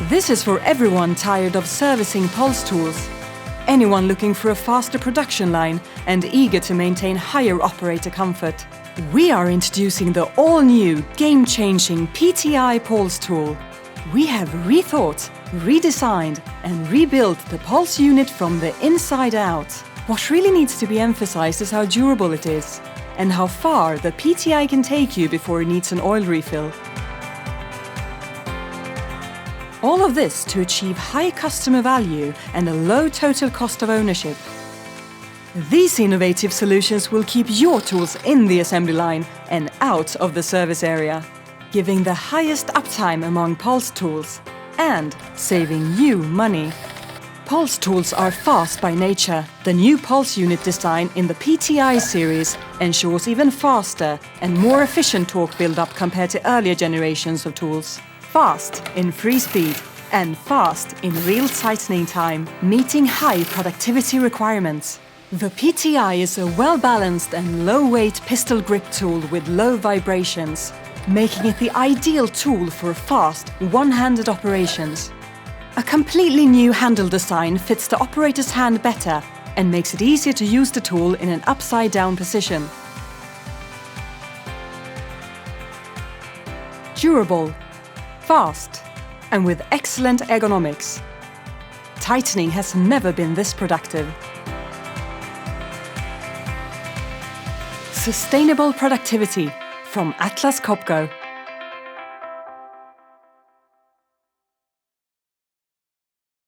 This is for everyone tired of servicing pulse tools, anyone looking for a faster production line and eager to maintain higher operator comfort. We are introducing the all-new, game-changing PTI pulse tool. We have rethought, redesigned and rebuilt the pulse unit from the inside out. What really needs to be emphasized is how durable it is and how far the PTI can take you before it needs an oil refill. All of this to achieve high customer value and a low total cost of ownership. These innovative solutions will keep your tools in the assembly line and out of the service area, giving the highest uptime among pulse tools and saving you money. Pulse tools are fast by nature. The new pulse unit design in the PTI series ensures even faster and more efficient torque build-up compared to earlier generations of tools. Fast in free speed and fast in real tightening time, meeting high productivity requirements. The PTI is a well-balanced and low-weight pistol grip tool with low vibrations, making it the ideal tool for fast, one-handed operations. A completely new handle design fits the operator's hand better and makes it easier to use the tool in an upside-down position. Durable, fast, and with excellent ergonomics. Tightening has never been this productive. Sustainable productivity from Atlas Copco.